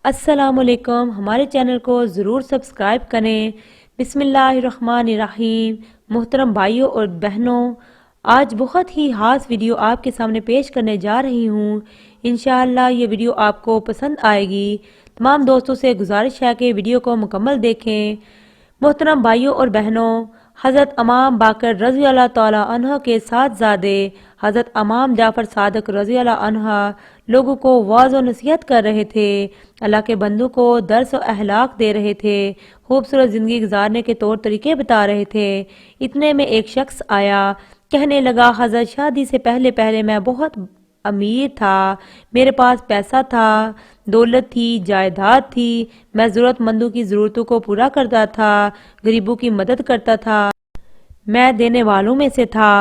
अस्सलाम वालेकुम। हमारे चैनल को ज़रूर सब्सक्राइब करें। बिस्मिल्लाहिर्रहमानिर्रहीम। मोहतरम भाइयों और बहनों, आज बहुत ही खास वीडियो आपके सामने पेश करने जा रही हूँ। इंशाअल्लाह ये वीडियो आपको पसंद आएगी। तमाम दोस्तों से गुजारिश है कि वीडियो को मुकम्मल देखें। मोहतरम भाइयों और बहनों, हज़रत इमाम बाकर रज़ी अल्लाह तआला अन्हु के साथज़ादे हज़रत इमाम जाफ़र सादिक रज़ी अल्लाह अन्हु लोगों को वाज़ व नसीहत कर रहे थे। अल्लाह के बंदों को दर्स व अहलाक दे रहे थे। खूबसूरत ज़िंदगी गुजारने के तौर तरीके बता रहे थे। इतने में एक शख्स आया, कहने लगा, हज़रत शादी से पहले पहले मैं बहुत अमीर था, मेरे पास पैसा था, दौलत थी, जायदाद थी। मैं ज़रूरतमंदों की ज़रूरतों को पूरा करता था, गरीबों की मदद करता था। मैं देने वालों में से था,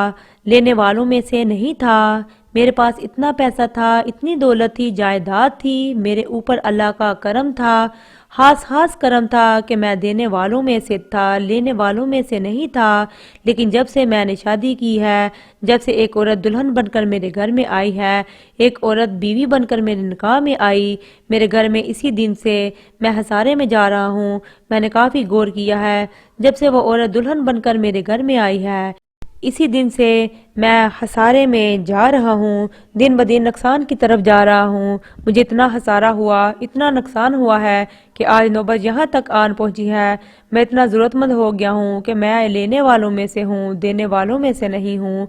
लेने वालों में से नहीं था। मेरे पास इतना पैसा था, इतनी दौलत थी, जायदाद थी, मेरे ऊपर अल्लाह का करम था, खास करम था कि मैं देने वालों में से था, लेने वालों में से नहीं था। लेकिन जब से मैंने शादी की है, जब से एक औरत दुल्हन बनकर मेरे घर में आई है, एक औरत बीवी बनकर मेरे निकाह में आई, मेरे घर में इसी दिन से मैं हसारे में जा रहा हूँ। मैंने काफ़ी गौर किया है, जब से वो औरत दुल्हन बनकर मेरे घर में आई है, इसी दिन से मैं हसारे में जा रहा हूँ, दिन ब दिन नुकसान की तरफ जा रहा हूँ। मुझे इतना हसारा हुआ, इतना नुकसान हुआ है कि आज नौबत यहाँ तक आन पहुँची है। मैं इतना ज़रूरतमंद हो गया हूँ कि मैं लेने वालों में से हूँ, देने वालों में से नहीं हूँ।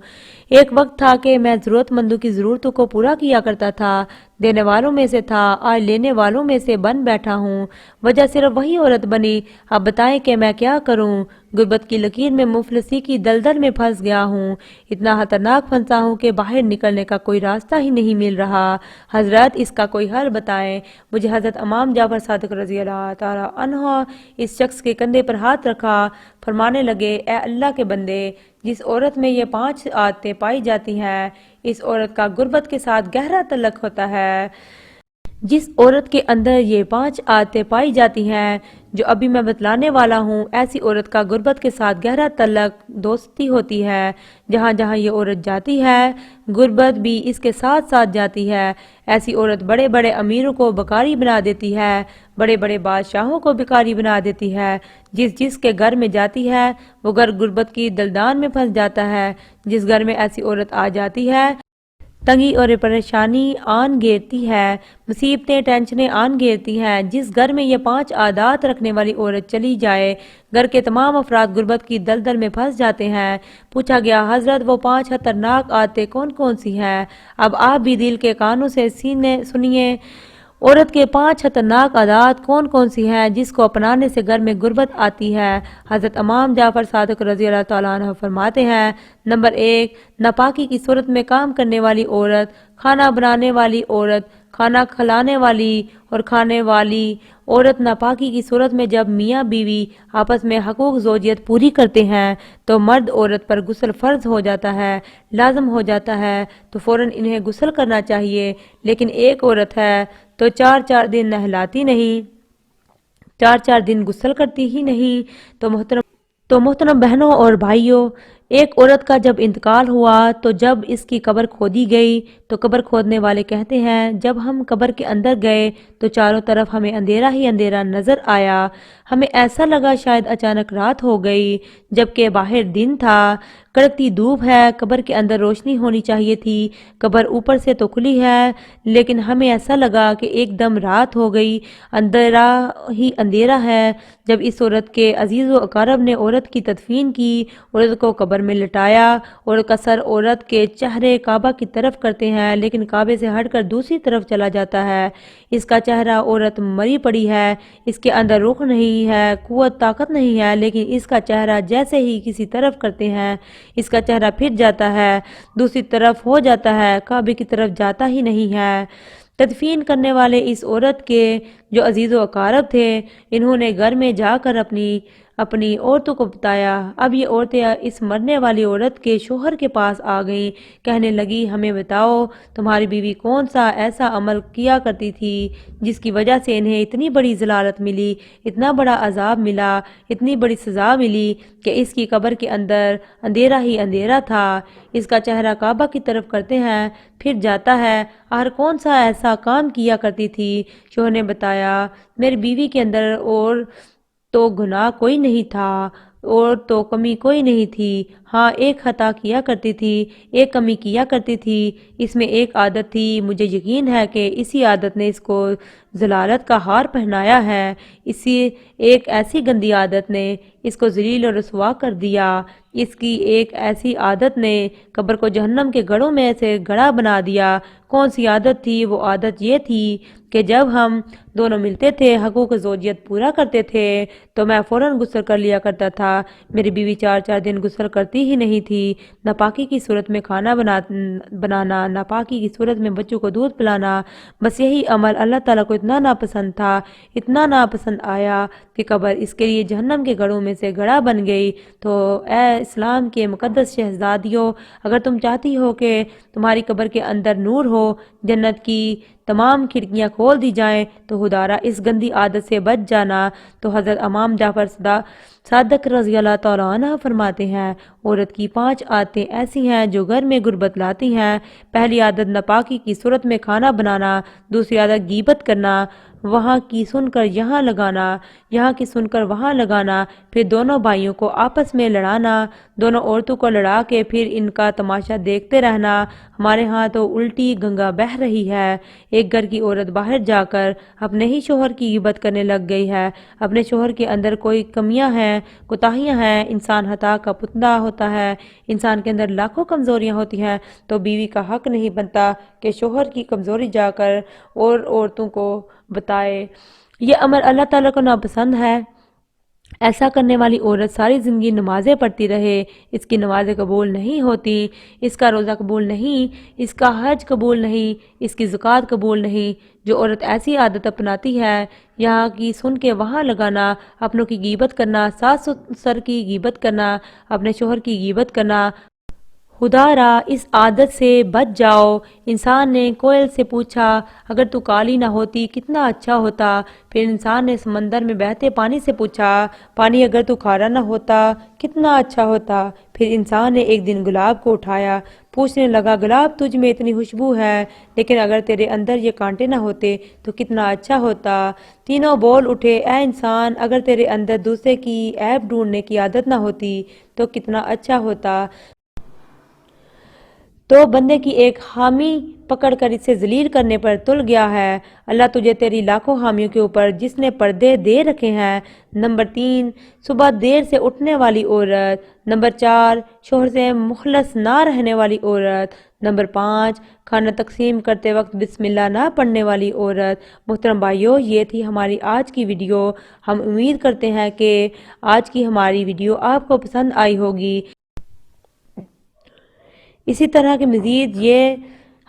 एक वक्त था कि मैं ज़रूरतमंदों की ज़रूरतों को पूरा किया करता था, देने वालों में से था, आज लेने वालों में से बन बैठा हूँ। वजह सिर्फ वही औरत बनी। अब बताएं कि मैं क्या करूँ। गुर्बत की लकीर में मुफलिसी की दलदल में फंस गया हूँ। इतना खतरनाक फंसा हूँ कि बाहर निकलने का कोई रास्ता ही नहीं मिल रहा। हजरत, इसका कोई हल बताएं। मुझे हजरत इमाम जाफर सादिक रज़ी अल्लाह ताला अन्हु इस शख्स के कंधे पर हाथ रखा, फरमाने लगे, ए अल्लाह के बंदे, जिस औरत में ये 5 आदतें पाई जाती हैं, इस औरत का गुर्बत के साथ गहरा तल्लुक होता है। जिस औरत के अंदर ये 5 आदतें पाई जाती हैं जो अभी मैं बतलाने वाला हूँ, ऐसी औरत का गुर्बत के साथ गहरा तल्लुक, दोस्ती होती है। जहाँ जहाँ ये औरत जाती है, गुर्बत भी इसके साथ साथ जाती है। ऐसी औरत बड़े बड़े अमीरों को बेकारी बना देती है, बड़े बड़े बादशाहों को बेकारी बना देती है। जिस के घर में जाती है, वो घर गुर्बत की दलदान में फंस जाता है। जिस घर में ऐसी औरत आ जाती है, तंगी और परेशानी आन घेरती है, मुसीबतें टेंशनें आन घेरती हैं। जिस घर में ये 5 आदात रखने वाली औरत चली जाए, घर के तमाम अफराद गुर्बत की दलदल में फंस जाते हैं। पूछा गया, हजरत वो 5 खतरनाक आदतें कौन कौन सी हैं? अब आप भी दिल के कानों से सुनिए। औरत के 5 खतरनाक आदात कौन कौन सी हैं जिसको अपनाने से घर में गुर्बत आती है? हजरत इमाम जाफर सादिक रज़ी अल्लाह तआला अन्हु फरमाते हैं, नंबर 1, नापाकी की सूरत में काम करने वाली औरत, खाना बनाने वाली औरत, खाना खिलाने वाली और खाने वाली औरत। नापाकी की सूरत में जब मियाँ बीवी आपस में हकूक ज़ौजियत पूरी करते हैं तो मर्द औरत पर गुस्ल फ़र्ज हो जाता है, लाजम हो जाता है, तो फ़ौरन इन्हें गुस्ल करना चाहिए। लेकिन एक औरत है तो 4 दिन नहलाती नहीं, 4 दिन गुस्ल करती ही नहीं। तो मोहतरम बहनों और भाइयों, एक औरत का जब इंतकाल हुआ तो जब इसकी कब्र खोदी गई तो कब्र खोदने वाले कहते हैं, जब हम कब्र के अंदर गए तो चारों तरफ हमें अंधेरा ही अंधेरा नजर आया। हमें ऐसा लगा शायद अचानक रात हो गई, जबकि बाहर दिन था। कड़कती धूप है, कब्र के अंदर रोशनी होनी चाहिए थी। कब्र ऊपर से तो खुली है, लेकिन हमें ऐसा लगा कि एकदम रात हो गई, अंधेरा ही अंधेरा है। जब इस औरत के अजीज़ व अकारब ने औरत की तदफीन की, औरत को कब्र में लिटाया, औरत का सर औरत के चेहरे काबा की तरफ करते हैं, लेकिन काबे से हटकर दूसरी तरफ चला जाता है। इसका चेहरा, औरत मरी पड़ी है, इसके अंदर रूह नहीं है, कुव्वत ताकत नहीं है, लेकिन इसका चेहरा जैसे ही किसी तरफ करते हैं, इसका चेहरा फिर जाता है, दूसरी तरफ हो जाता है, काबे की तरफ जाता ही नहीं है। तदफीन करने वाले इस औरत के जो अजीज़ व अकारब थे, इन्होंने घर में जाकर अपनी اپنی عورتوں کو بتایا۔ اب یہ عورتیں اس مرنے والی عورت کے شوہر کے پاس آ گئیں، کہنے لگی ہمیں بتاؤ تمہاری بیوی کون سا ایسا عمل کیا کرتی تھی جس کی وجہ سے انہیں اتنی بڑی ذلالت ملی، اتنا بڑا عذاب ملا، اتنی بڑی سزا ملی کہ اس کی قبر کے اندر اندھیرا ہی اندھیرا تھا، اس کا چہرہ کعبہ کی طرف کرتے ہیں پھر جاتا ہے، آخر کون سا ایسا کام کیا کرتی تھی؟ شوہر نے بتایا میری بیوی کے اندر اور تو گناہ کوئی نہیں تھا اور تو کمی کوئی نہیں تھی، ہاں ایک خطا کیا کرتی تھی، ایک کمی کیا کرتی تھی، اس میں ایک عادت تھی، مجھے یقین ہے کہ اسی عادت نے اس کو ذلالت کا ہار پہنایا ہے، اسی ایک ایسی گندی عادت نے اس کو ذلیل اور رسوا کر دیا، اس کی ایک ایسی عادت نے قبر کو جہنم کے گڑھوں میں سے گڑھا بنا دیا۔ کون سی عادت تھی؟ وہ عادت یہ تھی کہ جب ہم دونوں ملتے تھے، حقوق زوجیت پورا کرتے تھے تو میں فوراً غسل کر لیا کرتا تھا، میری بیوی 4 دن غسل کرتی ہی نہیں تھی، ناپاکی کی صورت میں کھانا بنانا، ناپاکی کی صورت میں بچوں کو دودھ پلانا، بس یہی عمل اللہ تعالیٰ کو اتنا ناپسند تھا، اتنا ناپسند آیا کہ قبر اس کے لیے جہنم کے گڑھوں میں سے گڑھا بن گئی۔ تو اے اسلام کے مقدس شہزادیوں، اگر تم چاہتی ہو کہ تمہاری قبر کے اندر نور ہو، جنت کی تمام کھڑکیاں کھول دی جائیں، تو خدارا اس گندی عادت سے بچ جانا۔ تو حضرت امام جعفر صادق رضی اللہ تعالیٰ عنہ فرماتے ہیں عورت کی 5 عادتیں ایسی ہیں جو گھر میں غربت لاتی ہیں۔ پہلی عادت ناپاکی کی صورت میں کھانا بنانا، دوسری عادت غیبت کرنا، وہاں کی سن کر یہاں لگانا، یہاں کی سن کر وہاں لگانا، پھر دونوں بھائیوں کو آپس میں لڑانا، دونوں عورتوں کو لڑا کے پھر ان کا تماشا دیکھتے رہنا۔ ہمارے ہاں تو الٹی گنگا بہہ رہی ہے، ایک گھر کی عورت باہر جا کر اپنے ہی شوہر کی غیبت کرنے لگ گئی ہے، اپنے شوہر کے اندر کوئی کمیاں ہیں، کوتاہیاں ہیں، انسان خطا کا پتلا ہوتا ہے، انسان کے اندر لاکھوں کمزوریاں ہوتی ہیں، تو بیوی کا حق نہیں بنتا کہ شوہر کی کمزوری جا کر اور عورتوں کو بتائے۔ یہ عمل اللہ تعالیٰ کو ناپسند ہے۔ ایسا کرنے والی عورت ساری زندگی نمازیں پڑھتی رہے، اس کی نمازیں قبول نہیں ہوتی، اس کا روزہ قبول نہیں، اس کا حج قبول نہیں، اس کی زکوٰۃ قبول نہیں۔ جو عورت ایسی عادت اپناتی ہے، یہاں کی سن کے وہاں لگانا، اپنوں کی غیبت کرنا، ساس سسر کی غیبت کرنا، اپنے شوہر کی غیبت کرنا، خدا را اس عادت سے بچ جاؤ۔ انسان نے کوئل سے پوچھا اگر تو کالی نہ ہوتی کتنا اچھا ہوتا، پھر انسان نے سمندر میں بہتے پانی سے پوچھا پانی اگر تو کھارا نہ ہوتا کتنا اچھا ہوتا، پھر انسان نے ایک دن گلاب کو اٹھایا، پوچھنے لگا گلاب تجھ میں اتنی خوشبو ہے لیکن اگر تیرے اندر یہ کانٹے نہ ہوتے تو کتنا اچھا ہوتا۔ تینوں بول اٹھے اے انسان اگر تیرے اندر دوسرے کی عیب ڈھونڈنے کی عادت نہ ہوتی تو کتنا اچھا ہوتا۔ تو بندے کی ایک حامی پکڑ کر اسے ذلیل کرنے پر تل گیا ہے، اللہ تجھے تیری لاکھوں حامیوں کے اوپر جس نے پردے دے رکھے ہیں۔ نمبر 3 صبح دیر سے اٹھنے والی عورت۔ نمبر 4 شوہر سے مخلص نہ رہنے والی عورت۔ نمبر 5 کھانا تقسیم کرتے وقت بسم اللہ نہ پڑھنے والی عورت۔ محترم بھائیو، یہ تھی ہماری آج کی ویڈیو۔ ہم امید کرتے ہیں کہ آج کی ہماری ویڈیو آپ کو پسند آئی ہوگی۔ اسی طرح کے مزید یہ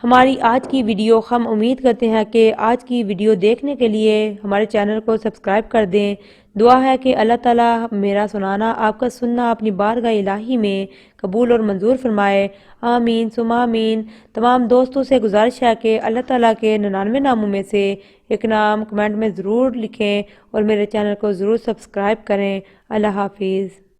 ہماری آج کی ویڈیو ہم امید کرتے ہیں کہ آج کی ویڈیو دیکھنے کے لیے ہمارے چینل کو سبسکرائب کر دیں۔ دعا ہے کہ اللہ تعالیٰ میرا سنانا آپ کا سننا اپنی بارگاہ الہی میں قبول اور منظور فرمائے، آمین ثم آمین۔ تمام دوستوں سے گزارش ہے کہ اللہ تعالیٰ کے 99 ناموں میں سے ایک نام کمنٹ میں ضرور لکھیں اور میرے چینل کو ضرور سبسکرائب کریں۔ اللہ حافظ۔